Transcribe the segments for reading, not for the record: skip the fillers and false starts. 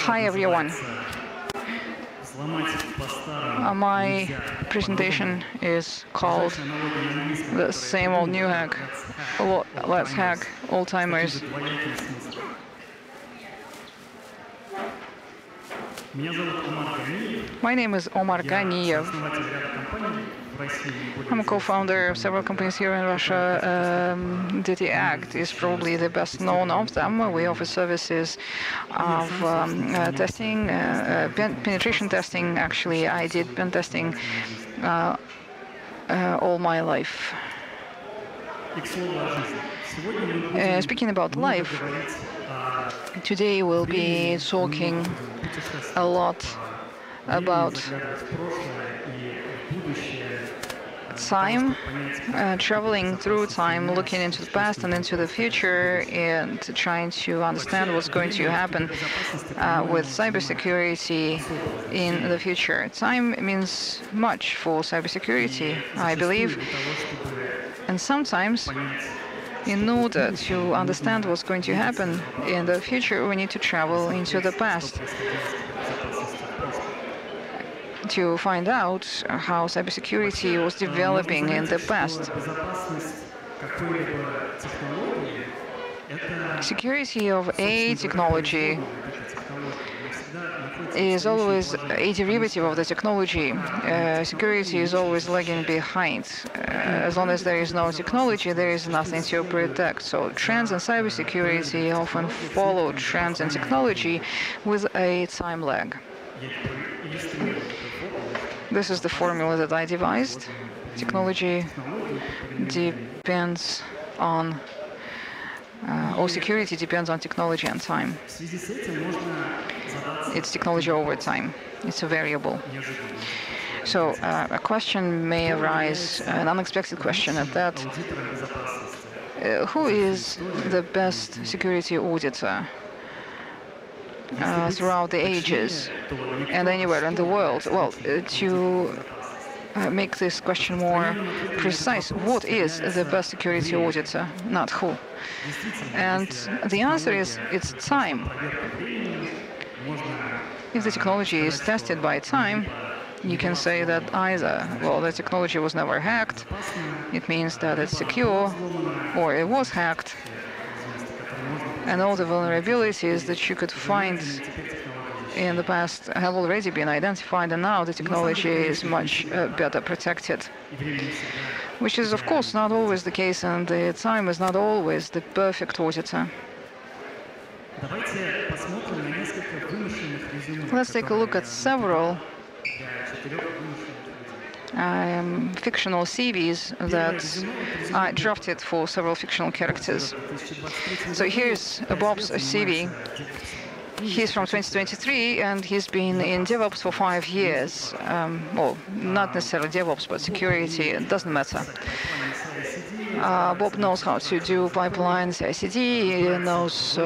Hi everyone. My presentation is called The Same Old New Hack. Let's hack old timers. My name is Omar Ganiev. I'm a co-founder of several companies here in Russia. DeteAct is probably the best known of them. We offer services of testing, penetration testing. Actually, I did pen testing all my life. Speaking about life, today we'll be talking a lot about time, traveling through time, looking into the past and into the future, and trying to understand what's going to happen with cybersecurity in the future. Time means much for cybersecurity, I believe, and sometimes in order to understand what's going to happen in the future, we need to travel into the past to find out how cybersecurity was developing in the past. Security of a technology is always a derivative of the technology. Security is always lagging behind. As long as there is no technology, there is nothing to protect. So trends in cybersecurity often follow trends in technology with a time lag. This is the formula that I devised. Technology depends on, or security depends on technology and time. It's technology over time. It's a variable. So a question may arise, an unexpected question at that. Who is the best security auditor throughout the ages and anywhere in the world? Well, to make this question more precise, what is the best security auditor, not who? And the answer is, it's time. If the technology is tested by time, you can say that either, well, the technology was never hacked, it means that it's secure, or it was hacked, and all the vulnerabilities that you could find in the past have already been identified, and now the technology is much better protected. Which is, of course, not always the case, and the time is not always the perfect auditor. Let's take a look at several fictional CVs that I drafted for several fictional characters. So here's Bob's CV. He's from 2023, and he's been in DevOps for 5 years. Well, not necessarily DevOps, but security, it doesn't matter. Bob knows how to do pipelines, CI/CD, he knows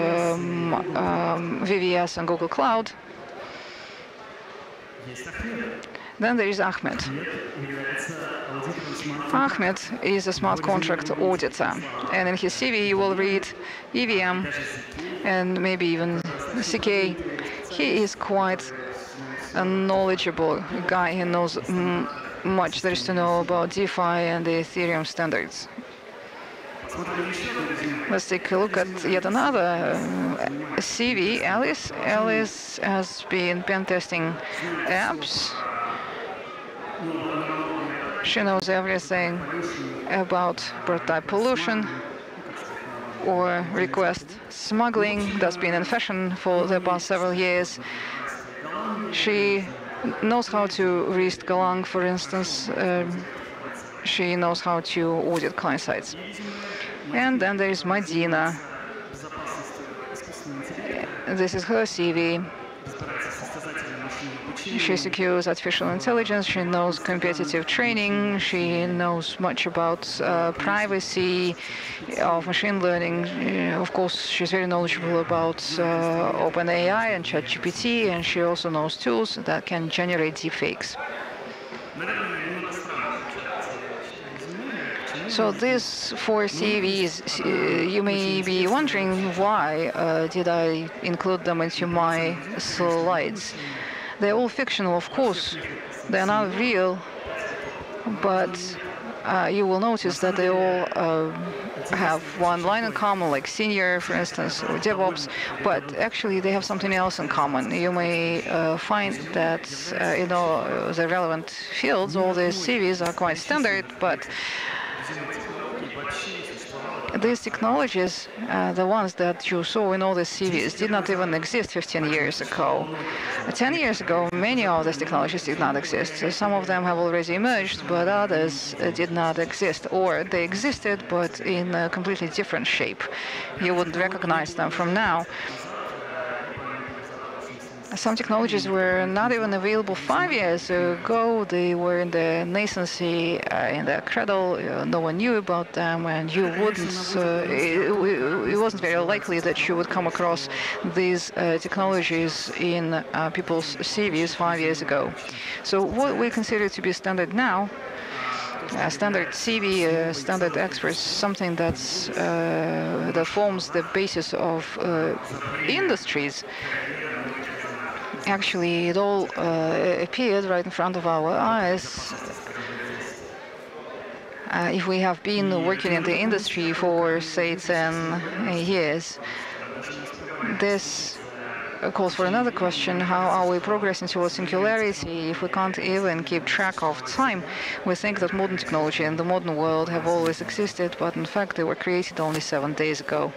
VVS and Google Cloud. Then there is Ahmed. Ahmed is a smart contract auditor, and in his CV you will read EVM and maybe even CK. He is quite a knowledgeable guy. He knows much there is to know about DeFi and the Ethereum standards. Let's take a look at yet another CV, Alice. Alice has been pen testing apps. She knows everything about prototype pollution or request smuggling. That's been in fashion for the past several years. She knows how to read Golang, for instance. She knows how to audit client sites. And then there is Madina. This is her CV. She secures artificial intelligence, she knows competitive training, she knows much about privacy of machine learning. Of course, she's very knowledgeable about OpenAI and ChatGPT, and she also knows tools that can generate deepfakes. So these four CVs, you may be wondering why did I include them into my slides. They're all fictional, of course. They're not real, but you will notice that they all have one line in common, like senior, for instance, or DevOps, but actually they have something else in common. You may find that the relevant fields, all the CVs are quite standard, but these technologies, the ones that you saw in all the CVs, did not even exist 15 years ago. 10 years ago, many of these technologies did not exist. Some of them have already emerged, but others did not exist, or they existed, but in a completely different shape. You wouldn't recognize them from now. Some technologies were not even available 5 years ago. They were in the nascency, in the cradle. No one knew about them, and you wouldn't. It wasn't very likely that you would come across these technologies in people's CVs 5 years ago. So what we consider to be standard now, standard CV, standard experts, something that forms the basis of industries. Actually, it all appeared right in front of our eyes. If we have been working in the industry for, say, 10 years, this calls for another question: how are we progressing towards singularity if we can't even keep track of time? We think that modern technology and the modern world have always existed, but in fact they were created only 7 days ago.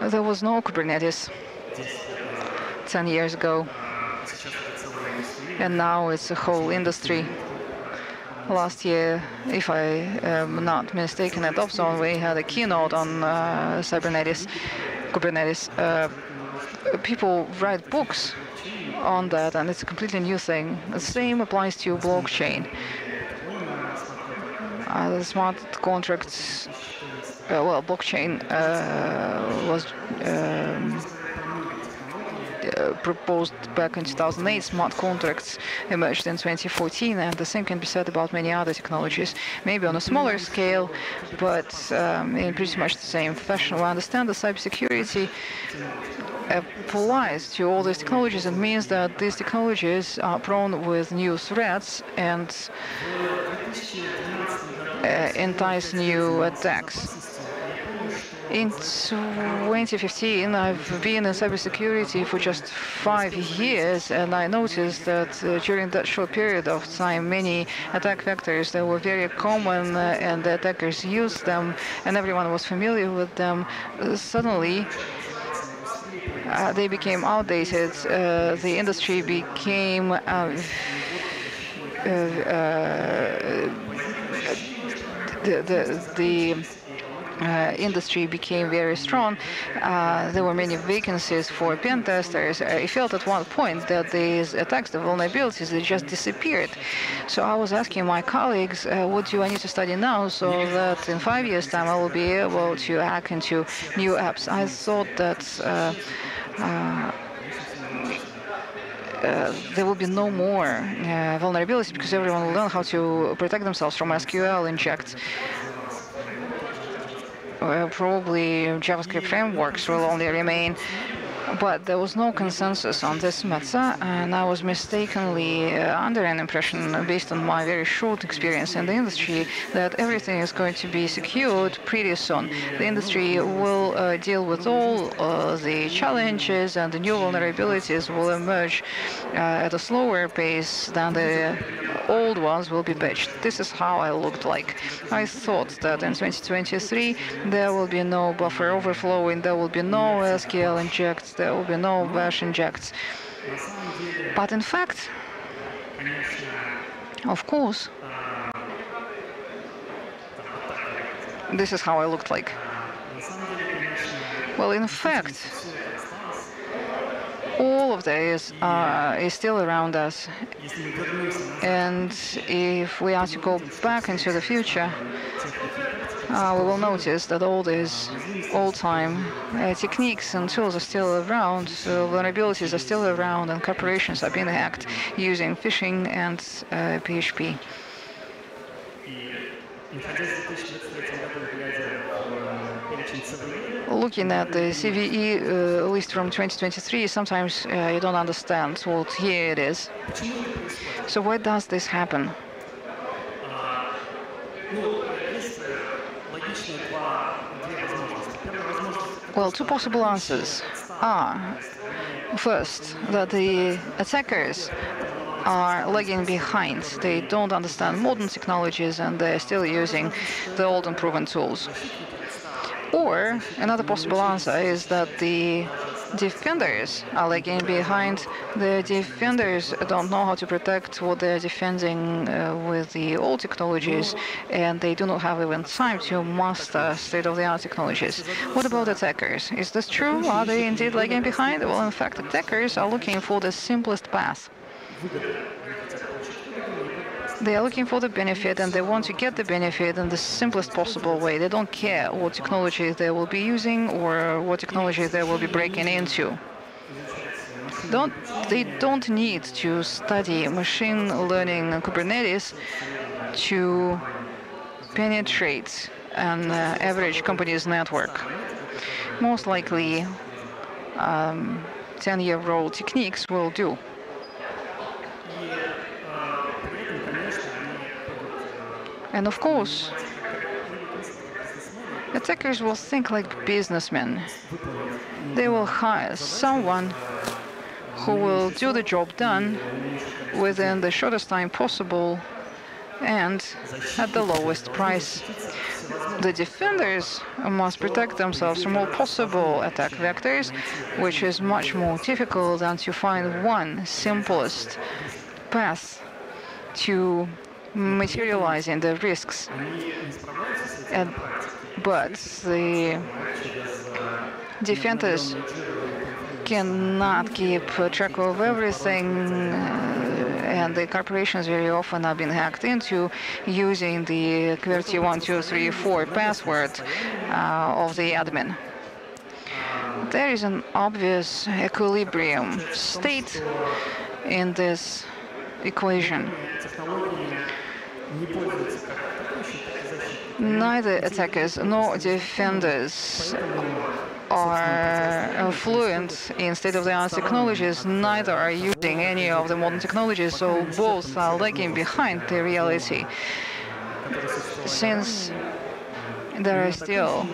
There was no Kubernetes 10 years ago, and now it's a whole industry. Last year, if I am not mistaken, at Opzone we had a keynote on Kubernetes. People write books on that, and it's a completely new thing. The same applies to blockchain. The smart contracts. Blockchain was proposed back in 2008. Smart contracts emerged in 2014, and the same can be said about many other technologies, maybe on a smaller scale, but in pretty much the same fashion. We understand that cybersecurity applies to all these technologies. It means that these technologies are prone with new threats and entice new attacks. In 2015, I've been in cybersecurity for just 5 years, and I noticed that during that short period of time, many attack vectors that were very common and the attackers used them, and everyone was familiar with them. Suddenly, they became outdated. The industry became industry became very strong. There were many vacancies for pen testers. I felt at one point that these attacks, the vulnerabilities, they just disappeared. So I was asking my colleagues, what do I need to study now so that in 5 years' time I will be able to hack into new apps? I thought that there will be no more vulnerabilities because everyone will learn how to protect themselves from SQL injects. Probably JavaScript frameworks will only remain, but there was no consensus on this matter, and I was mistakenly under an impression, based on my very short experience in the industry, that everything is going to be secured pretty soon. The industry will deal with all the challenges, and the new vulnerabilities will emerge at a slower pace than the old ones will be patched. This is how I looked like. I thought that in 2023 there will be no buffer overflowing, there will be no SQL injects, there will be no bash injects. But in fact, of course, this is how I looked like. Well, in fact, all of this is still around us. And if we are to go back into the future, we will notice that all these old-time techniques and tools are still around, so vulnerabilities are still around, and corporations are being hacked using phishing and PHP. Looking at the CVE list from 2023, sometimes you don't understand what year it is. So why does this happen? Well, two possible answers are, first, that the attackers are lagging behind. They don't understand modern technologies and they're still using the old and proven tools. Or another possible answer is that the defenders are lagging behind. The defenders don't know how to protect what they're defending with the old technologies, and they do not have even time to master state-of-the-art technologies. What about attackers? Is this true? Are they indeed lagging behind? Well, in fact, attackers are looking for the simplest path. They are looking for the benefit, and they want to get the benefit in the simplest possible way. They don't care what technology they will be using or what technology they will be breaking into. They don't need to study machine learning and Kubernetes to penetrate an average company's network. Most likely, 10-year-old techniques will do. And of course, attackers will think like businessmen. They will hire someone who will do the job done within the shortest time possible and at the lowest price. The defenders must protect themselves from all possible attack vectors, which is much more difficult than to find one simplest path to materializing the risks. But the defenders cannot keep track of everything, and the corporations very often are being hacked into using the QWERTY1234 password of the admin. There is an obvious equilibrium state in this equation. Neither attackers nor defenders are fluent in state-of-the-art technologies, neither are using any of the modern technologies, so both are lagging behind the reality. Since there are still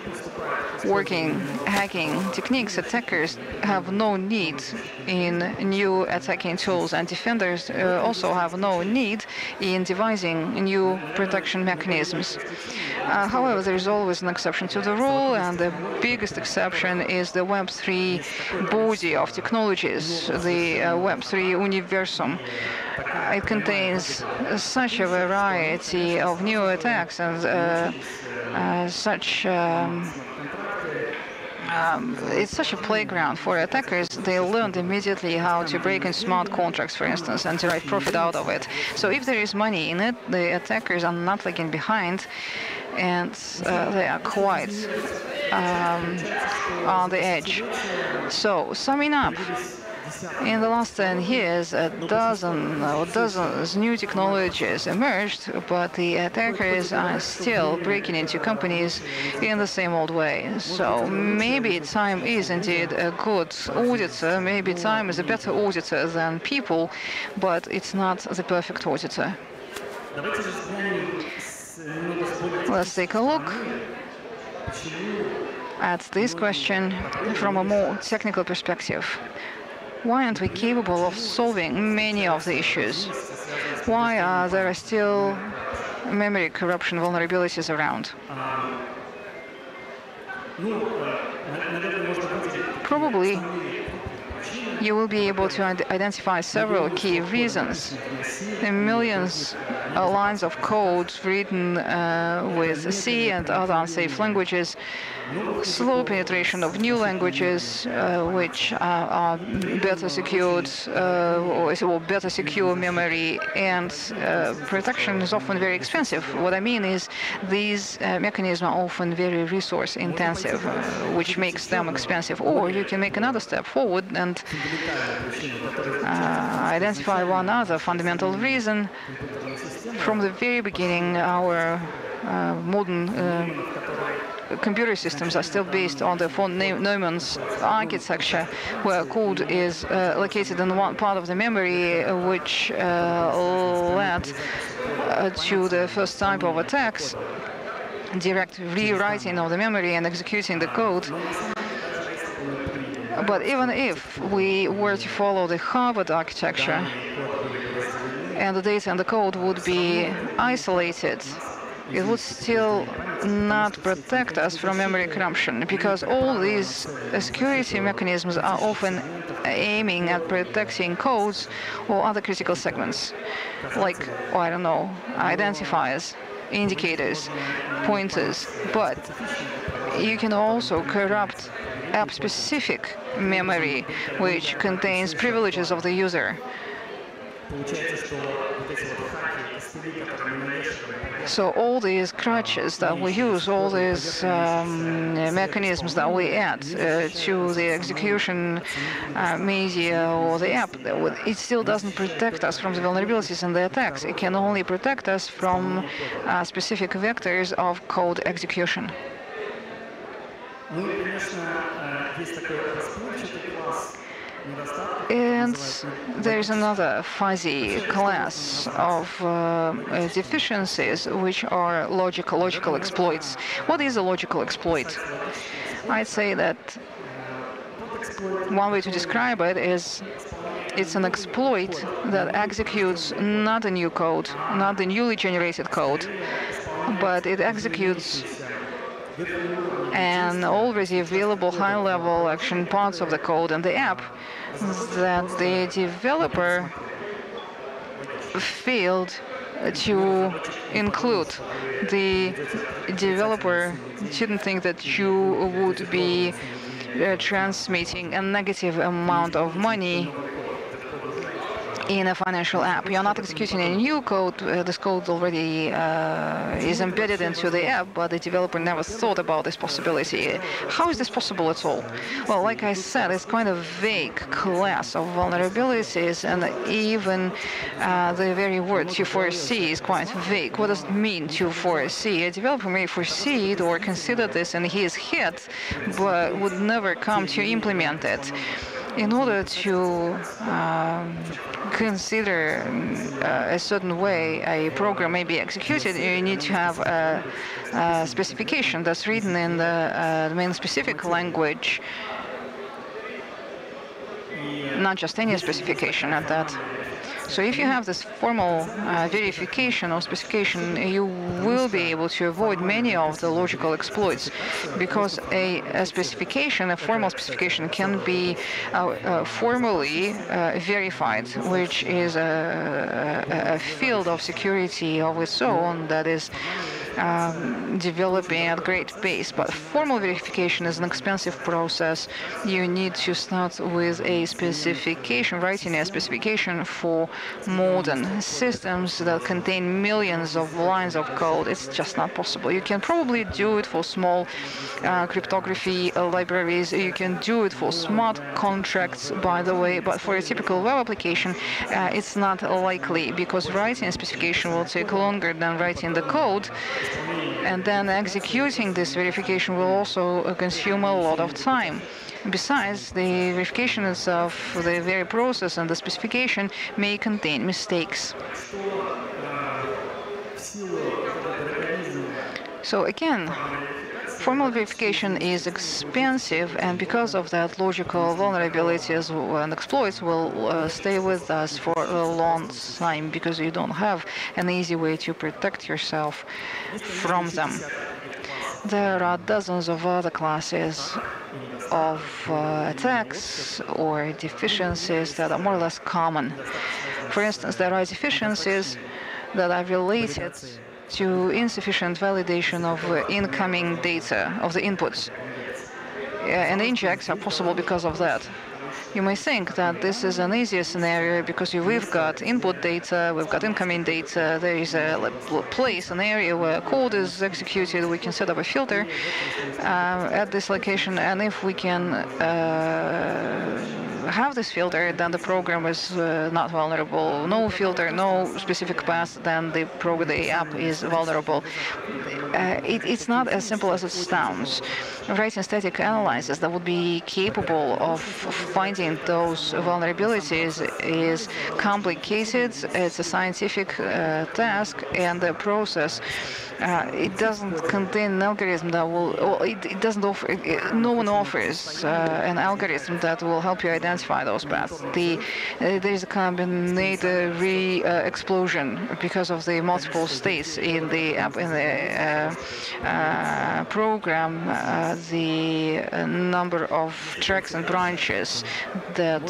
working hacking techniques, attackers have no need in new attacking tools, and defenders also have no need in devising new protection mechanisms. However, there is always an exception to the rule, and the biggest exception is the Web3 body of technologies, the Web3 universum. It contains such a variety of new attacks and it's such a playground for attackers. They learned immediately how to break in smart contracts, for instance, and derive profit out of it. So if there is money in it, the attackers are not lagging behind, and they are quite on the edge. So summing up, in the last 10 years, dozens new technologies emerged, but the attackers are still breaking into companies in the same old way. So maybe time is indeed a good auditor, maybe time is a better auditor than people, but it's not the perfect auditor. Let's take a look at this question from a more technical perspective. Why aren't we capable of solving many of the issues? Why are there still memory corruption vulnerabilities around? Probably you will be able to identify several key reasons. The millions lines of code written with C and other unsafe languages, slow penetration of new languages, which are better secured or better secure memory, and protection is often very expensive. What I mean is these mechanisms are often very resource intensive, which makes them expensive. Or you can make another step forward and identify one other fundamental reason. From the very beginning, our modern computer systems are still based on the von Neumann's architecture, where code is located in one part of the memory, which led to the first type of attacks, direct rewriting of the memory and executing the code. But even if we were to follow the Harvard architecture, and the data and the code would be isolated, it would still not protect us from memory corruption, because all these security mechanisms are often aiming at protecting codes or other critical segments, like, I don't know, identifiers, indicators, pointers. But you can also corrupt app-specific memory, which contains privileges of the user. So all these crutches that we use, all these mechanisms that we add to the execution media or the app, it still doesn't protect us from the vulnerabilities and the attacks. It can only protect us from specific vectors of code execution. And there is another fuzzy class of deficiencies, which are logical exploits. What is a logical exploit? I'd say that one way to describe it is it's an exploit that executes not a new code, not the newly generated code, but it executes an already available high-level action parts of the code and the app that the developer failed to include. The developer didn't think that you would be transmitting a negative amount of money in a financial app. You're not executing a new code. This code already is embedded into the app, but the developer never thought about this possibility. How is this possible at all? Well, like I said, it's quite a vague class of vulnerabilities, and even the very word to foresee is quite vague. What does it mean to foresee? A developer may foresee it or consider this in his head, but would never come to implement it. In order to consider a certain way a program may be executed, you need to have a specification that's written in the main specific language, not just any specification at that. So if you have this formal verification or specification, you will be able to avoid many of the logical exploits, because a specification, a formal specification, can be formally verified, which is a field of security of its own that is developing at great pace. But formal verification is an expensive process. You need to start with a specification, writing a specification for modern systems that contain millions of lines of code. It's just not possible. You can probably do it for small cryptography libraries. You can do it for smart contracts, by the way, but for a typical web application, it's not likely, because writing a specification will take longer than writing the code. And then executing this verification will also consume a lot of time. Besides, the verification itself, the very process and the specification may contain mistakes. So again, formal verification is expensive, and because of that, logical vulnerabilities and exploits will stay with us for a long time, because you don't have an easy way to protect yourself from them. There are dozens of other classes of attacks or deficiencies that are more or less common. For instance, there are deficiencies that are related to insufficient validation of incoming data, of the inputs. And injects are possible because of that. You may think that this is an easier scenario because we've got input data, we've got incoming data, there is a place, an area where code is executed, we can set up a filter at this location, and if we can have this filter, then the program is not vulnerable. No filter, no specific path, then the app is vulnerable. It's not as simple as it sounds. Writing static analysis that would be capable of finding those vulnerabilities is complicated. It's a scientific task, and the process it doesn't contain an algorithm that will. It doesn't offer. No one offers an algorithm that will help you identify those paths. There is a combinatory explosion because of the multiple states in the app program. The number of tracks and branches that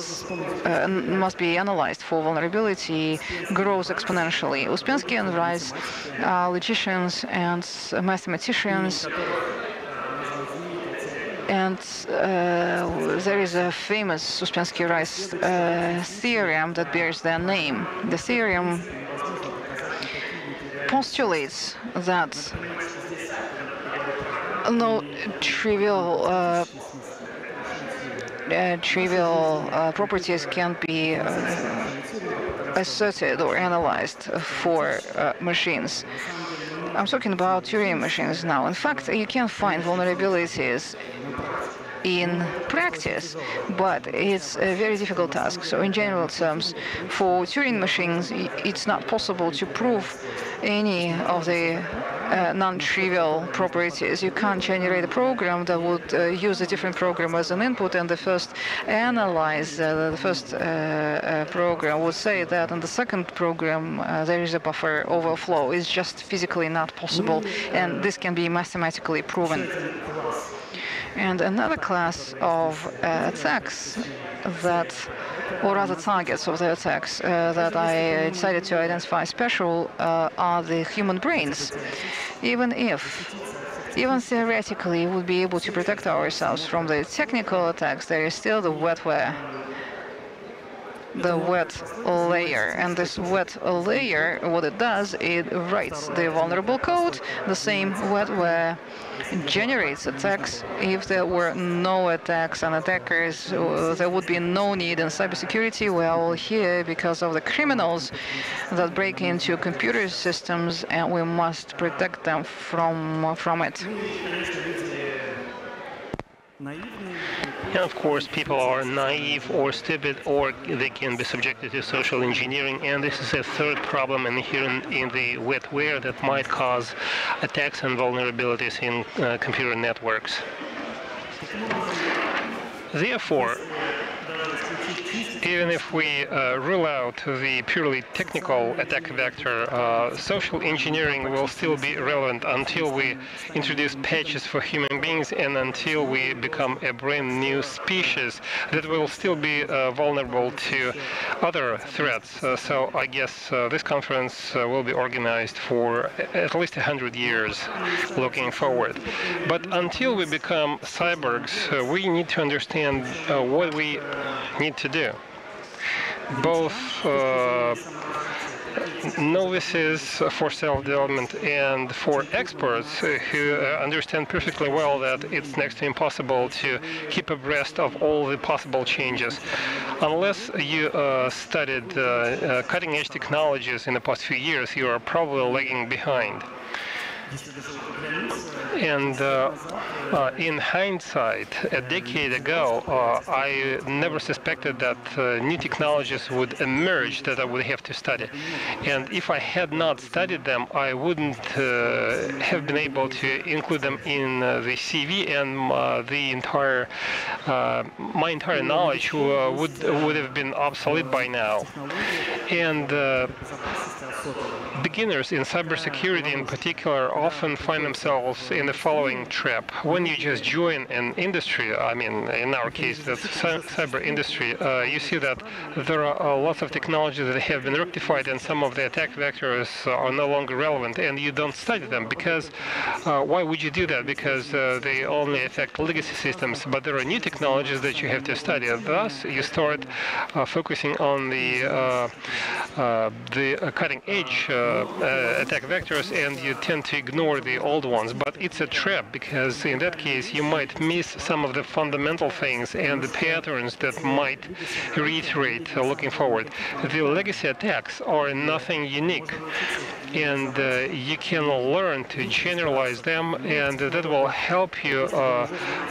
must be analyzed for vulnerability grows exponentially. Uspensky and Rice are logicians and mathematicians, and there is a famous Uspensky-Rice theorem that bears their name. The theorem postulates that no trivial properties can be asserted or analyzed for machines. I'm talking about Turing machines now. In fact, you can find vulnerabilities in practice, but it's a very difficult task. So in general terms, for Turing machines, it's not possible to prove any of the non-trivial properties. You can't generate a program that would use a different program as an input, and the first analyze the first program would say that in the second program there is a buffer overflow. It's just physically not possible, and this can be mathematically proven. And another class of attacks that, or other targets of the attacks that I decided to identify special are the human brains. Even theoretically, we would be able to protect ourselves from the technical attacks, there is still the wetware, the wet layer. And this wet layer, what it does, it writes the vulnerable code. The same wetware generates attacks. If there were no attacks and attackers, there would be no need in cybersecurity. We are all here because of the criminals that break into computer systems, and we must protect them from it. And of course, people are naive or stupid, or they can be subjected to social engineering. And this is a third problem inherent in the wetware that might cause attacks and vulnerabilities in computer networks. Therefore, even if we rule out the purely technical attack vector, social engineering will still be relevant until we introduce patches for human beings and until we become a brand new species that will still be vulnerable to other threats. So I guess this conference will be organized for at least 100 years looking forward. But until we become cyborgs, we need to understand what we need to do. Both novices for self-development and for experts who understand perfectly well that it's next to impossible to keep abreast of all the possible changes. Unless you studied cutting-edge technologies in the past few years, you are probably lagging behind. And in hindsight, a decade ago, I never suspected that new technologies would emerge that I would have to study. And if I had not studied them, I wouldn't have been able to include them in the CV, and my entire knowledge would have been obsolete by now. And beginners in cybersecurity in particular often find themselves in the following trap. When you just join an industry, I mean, in our case, that's cyber industry, you see that there are lots of technologies that have been rectified, and some of the attack vectors are no longer relevant, and you don't study them because why would you do that? Because they only affect legacy systems, but there are new technologies that you have to study. Thus, you start focusing on the cutting-edge attack vectors, and you tend to ignore the old ones. But it's a trap, because in that case you might miss some of the fundamental things and the patterns that might reiterate looking forward. The legacy attacks are nothing unique, and you can learn to generalize them, and that will help you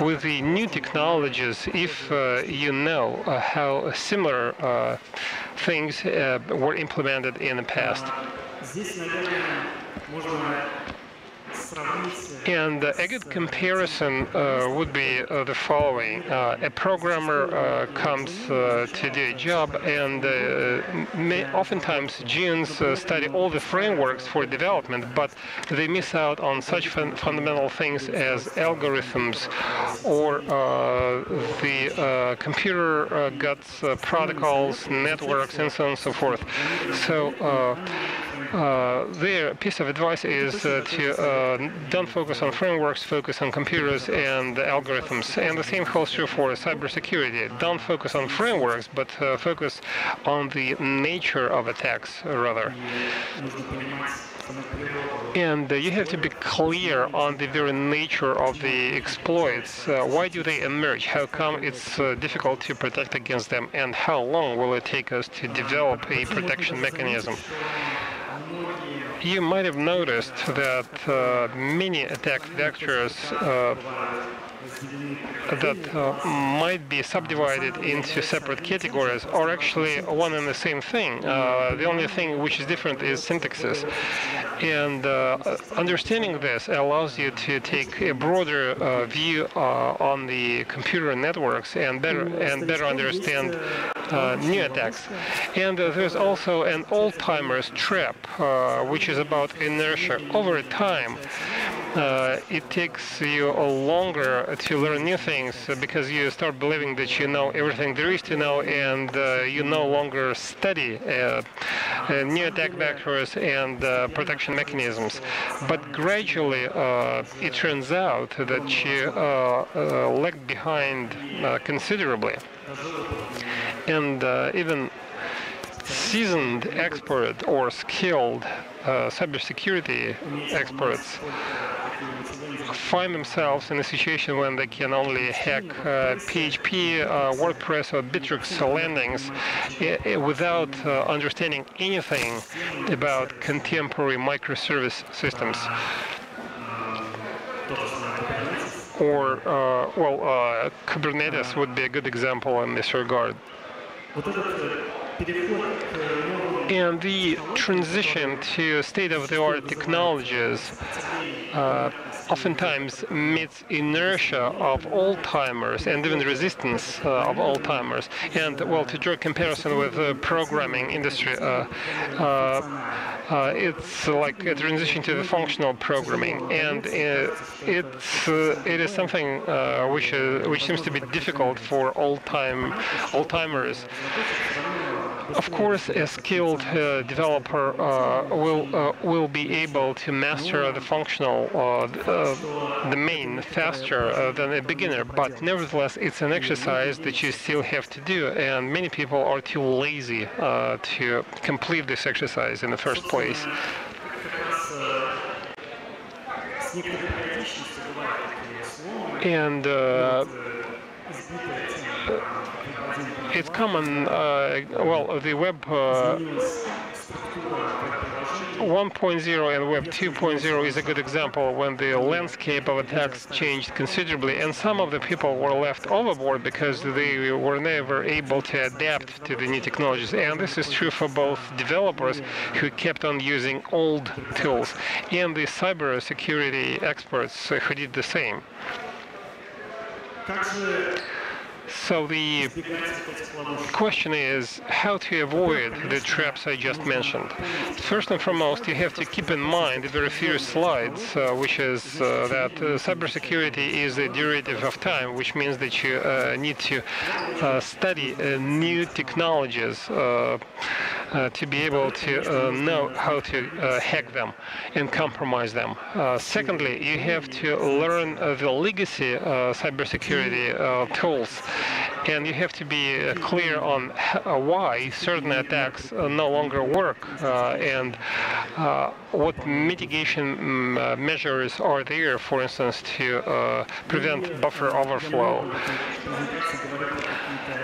with the new technologies if you know how similar things were implemented in the past. And a good comparison would be the following. A programmer comes to do a job, and oftentimes juniors study all the frameworks for development, but they miss out on such fundamental things as algorithms, or the computer guts protocols, networks, and so on and so forth. So their piece of advice is to don't focus on frameworks, focus on computers and algorithms. And the same holds true for cybersecurity. Don't focus on frameworks, but focus on the nature of attacks, rather. And you have to be clear on the very nature of the exploits. Why do they emerge? How come it's difficult to protect against them? And how long will it take us to develop a protection mechanism? You might have noticed that many attack vectors that might be subdivided into separate categories are actually one and the same thing. The only thing which is different is syntaxes. And understanding this allows you to take a broader view on the computer networks and better understand new attacks. And there's also an old-timers trap, which is about inertia. Over time, it takes you longer to learn new things because you start believing that you know everything there is to know, and you no longer study new attack vectors and protection mechanisms. But gradually, it turns out that you lagged behind considerably. And even seasoned expert or skilled cybersecurity experts find themselves in a situation when they can only hack PHP, WordPress, or Bittrex landings without understanding anything about contemporary microservice systems. Or, Kubernetes would be a good example in this regard. And the transition to state-of-the-art technologies oftentimes meets inertia of old-timers and even resistance of old-timers. And, well, to draw a comparison with the programming industry, it's like a transition to the functional programming, and it is something which seems to be difficult for old-timers. Of course, a skilled developer will be able to master the functional domain faster than a beginner, but nevertheless, it's an exercise that you still have to do, and many people are too lazy to complete this exercise in the first place. And it's common, the Web 1.0 and Web 2.0 is a good example when the landscape of attacks changed considerably, and some of the people were left overboard because they were never able to adapt to the new technologies. And this is true for both developers who kept on using old tools and the cybersecurity experts who did the same. So the question is how to avoid the traps I just mentioned. First and foremost, you have to keep in mind the very first slides, which is that cybersecurity is a derivative of time, which means that you need to study new technologies to be able to know how to hack them and compromise them. Secondly, you have to learn the legacy cybersecurity tools, and you have to be clear on why certain attacks no longer work and what mitigation measures are there, for instance, to prevent buffer overflow.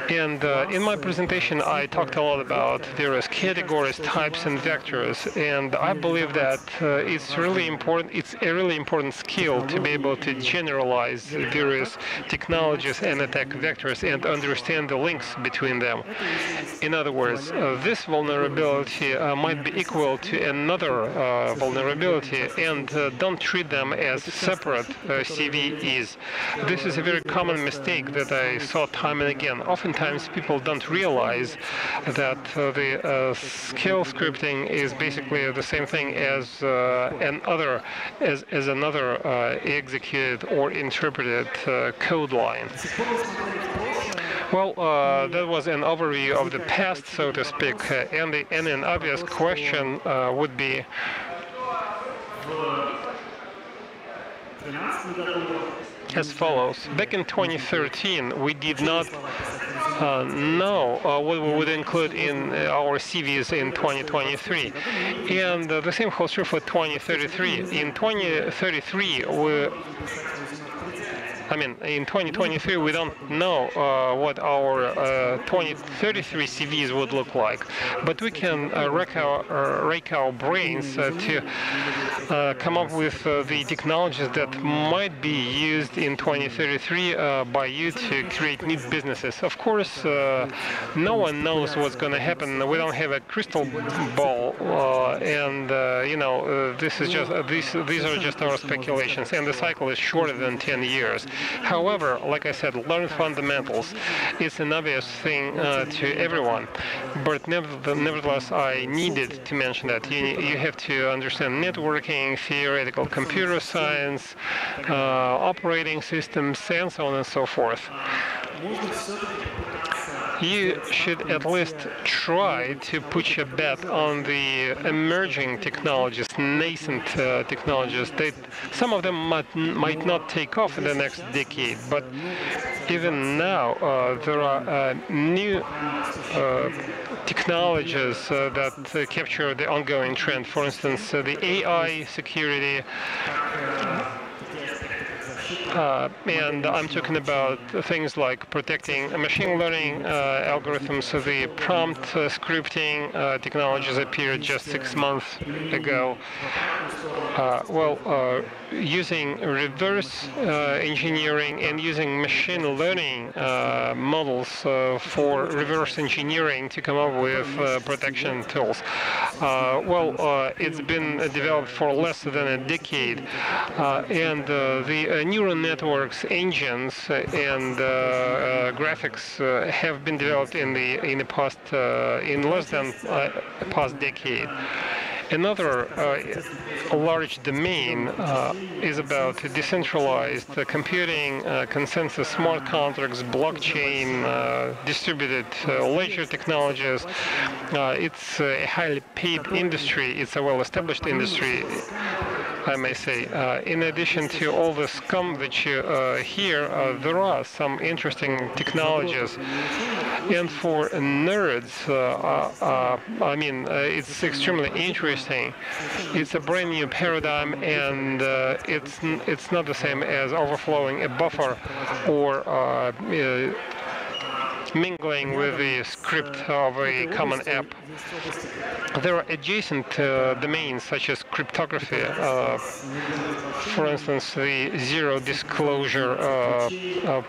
And in my presentation, I talked a lot about various categories, types, and vectors, and I believe that it's really important. It's a really important skill to be able to generalize various technologies and attack vectors and understand the links between them. In other words, this vulnerability might be equal to another vulnerability, and don't treat them as separate CVEs. This is a very common mistake that I saw time and again. Oftentimes people don't realize that the skill scripting is basically the same thing as another executed or interpreted code line. Well, that was an overview of the past, so to speak, and an obvious question would be, as follows. Back in 2013, we did not know what we would include in our CVs in 2023. And the same holds true for 2033. In 2033, in 2023, we don't know what our 2033 CVs would look like, but we can rake our brains to come up with the technologies that might be used in 2033 by you to create new businesses. Of course, no one knows what's going to happen. We don't have a crystal ball, and this is just these are just our speculations, and the cycle is shorter than 10 years. However, like I said, learn fundamentals. It's an obvious thing to everyone, but nevertheless, I needed to mention that you have to understand networking, theoretical computer science, operating systems, and so on and so forth. You should at least try to put your bet on the emerging technologies, nascent technologies. Some of them might not take off in the next decade, but even now there are new technologies that capture the ongoing trend. For instance, the AI security. And I'm talking about things like protecting machine learning algorithms. The prompt scripting technologies appeared just 6 months ago. Using reverse engineering and using machine learning models for reverse engineering to come up with protection tools. It's been developed for less than a decade, and the neural networks engines and graphics have been developed in the past in less than a past decade. Another large domain is about decentralized computing, consensus smart contracts, blockchain, distributed ledger technologies. It's a highly paid industry. It's a well-established industry, I may say. In addition to all the scum that you hear, there are some interesting technologies. And for nerds, it's extremely interesting. It's a brand new paradigm, and it's not the same as overflowing a buffer or mingling with the script of a common app. There are adjacent domains such as cryptography, for instance, the zero disclosure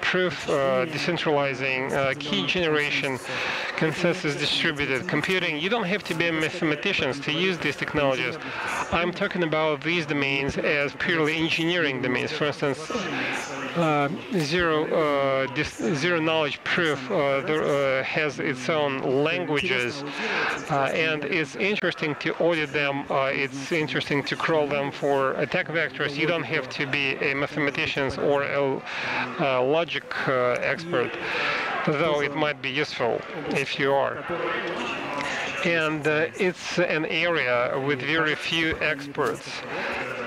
proof, decentralizing, key generation, consensus distributed computing. You don't have to be a mathematician to use these technologies. I'm talking about these domains as purely engineering domains. For instance, zero knowledge proof has its own languages, and it's interesting to audit them. It's interesting to crawl them for attack vectors. You don't have to be a mathematician or a logic expert, though it might be useful if you are. And it's an area with very few experts.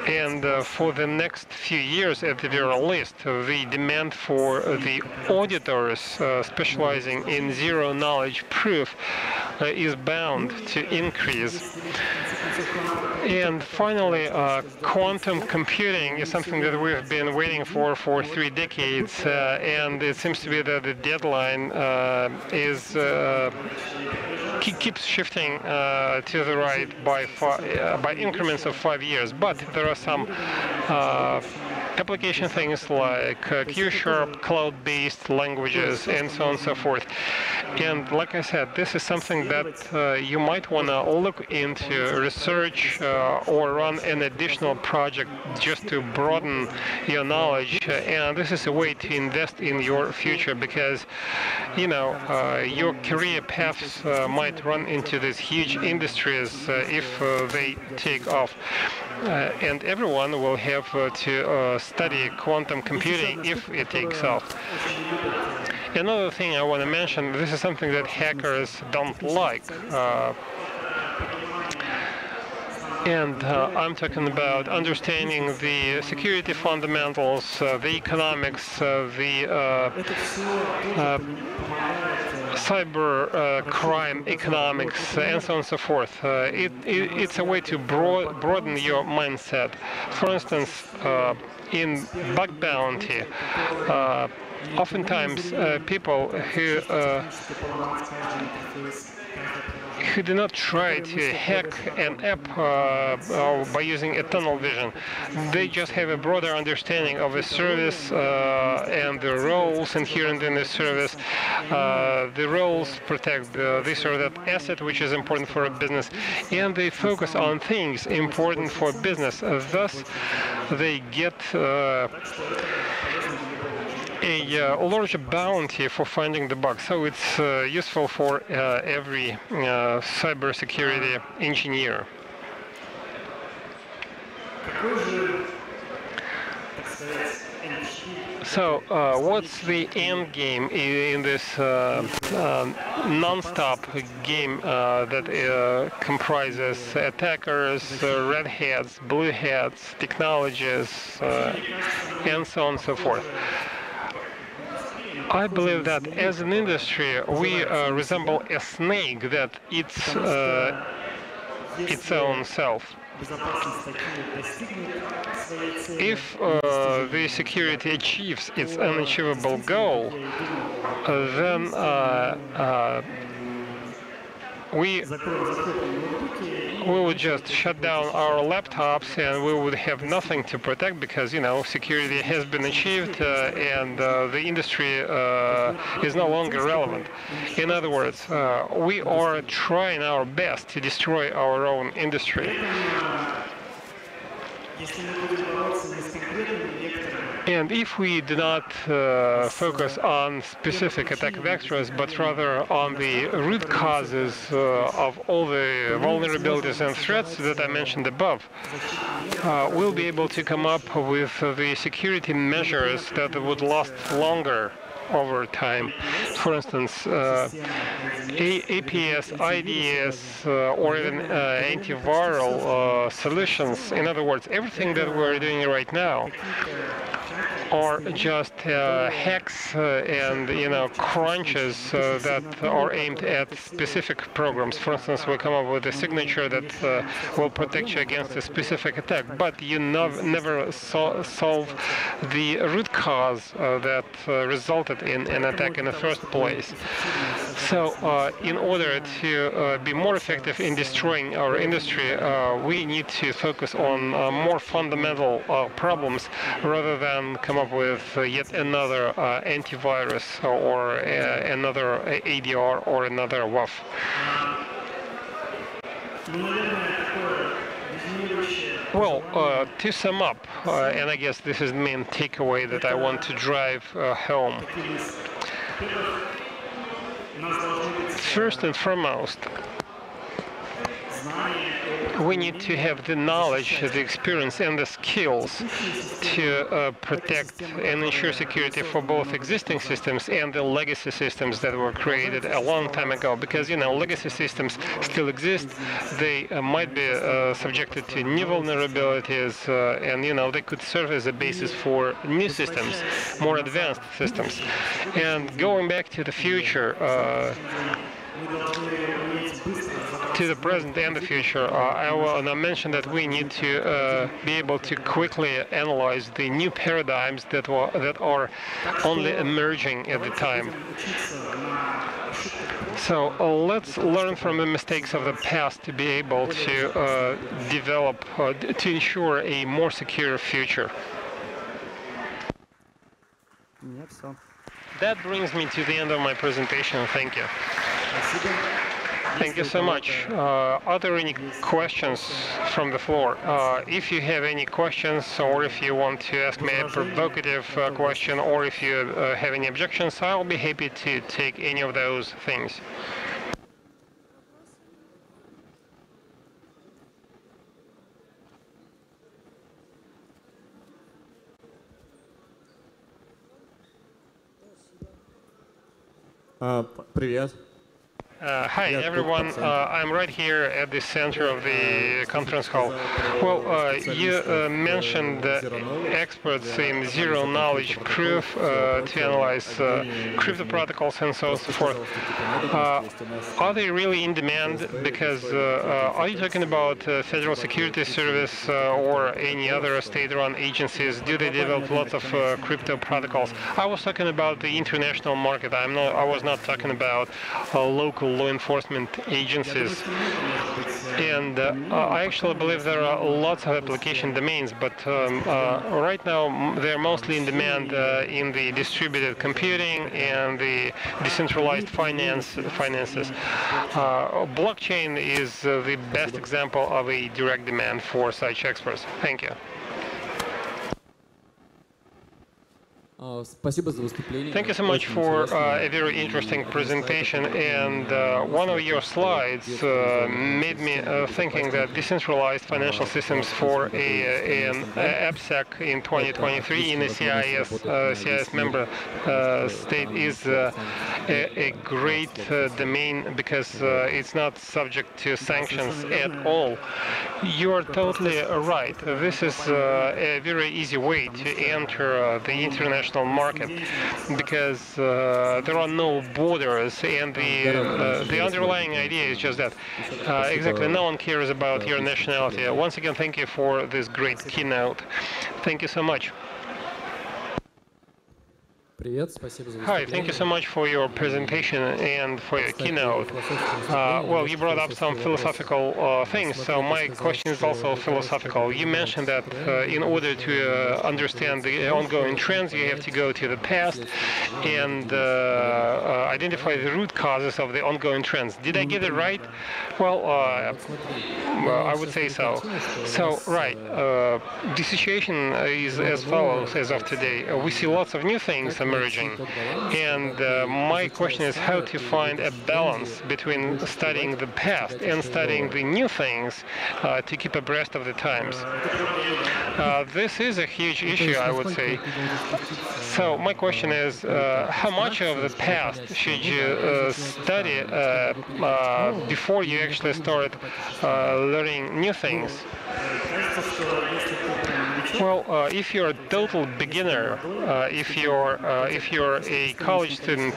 And for the next few years, at the very least, the demand for the auditors specializing in zero knowledge proof is bound to increase. And finally, quantum computing is something that we've been waiting for 3 decades, and it seems to be that the deadline keeps shifting to the right by increments of 5 years. But there are some application things like Q-sharp, cloud-based languages, and so on and so forth. And like I said, this is something that you might want to look into, research, or run an additional project just to broaden your knowledge. And this is a way to invest in your future, because, you know, your career paths might run into these huge industries if they take off. And everyone will have to study quantum computing if it takes off. Another thing I want to mention, this is something that hackers don't like. And I'm talking about understanding the security fundamentals, the economics, the cyber crime economics, and so on and so forth. It's a way to broaden your mindset. For instance, in bug bounty, oftentimes people who do not try to hack an app by using a tunnel vision. They just have a broader understanding of a service and the roles inherent in the service. The roles protect this or that asset which is important for a business, and they focus on things important for business. Thus, they get a larger bounty for finding the bug. So it's useful for every cybersecurity engineer. So what's the end game in this non-stop game that comprises attackers, red hats, blue hats, technologies, and so on and so forth? I believe that as an industry, we resemble a snake that eats its own self. If the security achieves its unachievable goal, then we would just shut down our laptops and we would have nothing to protect, because, you know, security has been achieved and the industry is no longer relevant. In other words, we are trying our best to destroy our own industry. And if we do not focus on specific attack vectors, but rather on the root causes of all the vulnerabilities and threats that I mentioned above, we'll be able to come up with the security measures that would last longer over time. For instance, APS, IDS, or even antiviral solutions. In other words, everything that we're doing right now are just hacks and crunches that are aimed at specific programs. For instance, we come up with a signature that will protect you against a specific attack, but you never solve the root cause that resulted in an attack in the first place. So in order to be more effective in destroying our industry, we need to focus on more fundamental problems rather than come up with yet another antivirus or another ADR or another WAF. Well, to sum up, and I guess this is the main takeaway that I want to drive home. First and foremost, we need to have the knowledge, the experience, and the skills to protect and ensure security for both existing systems and the legacy systems that were created a long time ago. Because, legacy systems still exist. They might be subjected to new vulnerabilities, and, they could serve as a basis for new systems, more advanced systems. And going back to the future, to the present and the future, I want to mention that we need to be able to quickly analyze the new paradigms that are only emerging at the time. So let's learn from the mistakes of the past to be able to develop, to ensure a more secure future. That brings me to the end of my presentation. Thank you. Thank you so much. Are there any questions from the floor? If you have any questions, or if you want to ask me a provocative question, or if you have any objections, I'll be happy to take any of those things. Привет. Hi everyone, I'm right here at the center of the conference hall. Well, you mentioned experts in zero-knowledge proof to analyze crypto protocols and so forth. Are they really in demand? Because are you talking about Federal Security Service or any other state-run agencies? Do they develop lots of crypto protocols? I was talking about the international market. I was not talking about local law enforcement agencies. And I actually believe there are lots of application domains, but right now they're mostly in demand in the distributed computing and the decentralized finances. Blockchain is the best example of a direct demand for such experts. Thank you. Thank you so much for a very interesting presentation, and one of your slides made me thinking that decentralized financial systems for an AppSec in 2023 in a CIS member state is a great domain because it's not subject to sanctions at all. You are totally right. This is a very easy way to enter the international market because there are no borders, and the underlying idea is just that exactly no one cares about your nationality. Once again, thank you for this great keynote. Thank you so much. Hi, thank you so much for your presentation and for your keynote. Well, you brought up some philosophical things, so my question is also philosophical. You mentioned that in order to understand the ongoing trends, you have to go to the past and identify the root causes of the ongoing trends. Did I get it right? Well, I would say so. So, right, the situation is as follows as of today. We see lots of new things emerging, and my question is how to find a balance between studying the past and studying the new things to keep abreast of the times. This is a huge issue, I would say. So my question is, how much of the past should you study before you actually start learning new things? Well, if you're a total beginner, if you're a college student,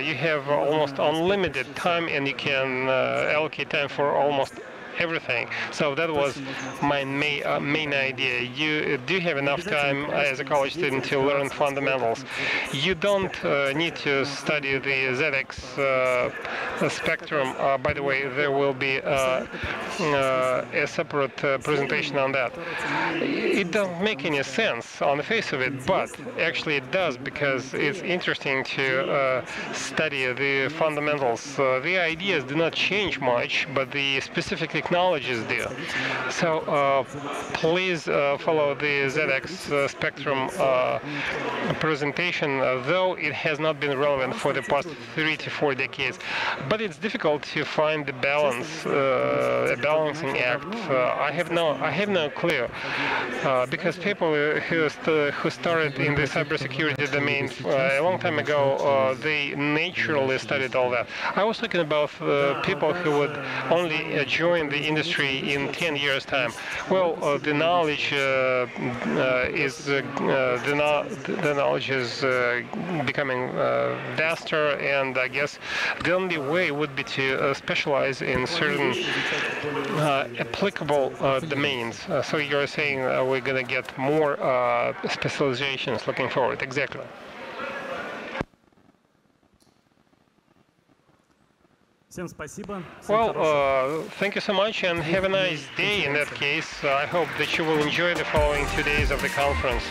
you have almost unlimited time, and you can allocate time for almost everything. So that was my main idea. You do have enough time as a college student to learn fundamentals. You don't need to study the ZX spectrum. By the way, there will be a separate presentation on that. It doesn't make any sense on the face of it, but actually it does, because it's interesting to study the fundamentals. The ideas do not change much, but the specific technologies do. So please follow the ZX Spectrum presentation, though it has not been relevant for the past 3 to 4 decades. But it's difficult to find the balance, a balancing act. I have no clue, because people who started in the cybersecurity domain a long time ago, they naturally studied all that. I was talking about people who would only join the industry in 10 years' time. Well, the knowledge is becoming vaster, and I guess the only way would be to specialize in certain applicable domains. So you're saying we're going to get more specializations looking forward. Exactly. Well, thank you so much, and have a nice day in that case. I hope that you will enjoy the following 2 days of the conference.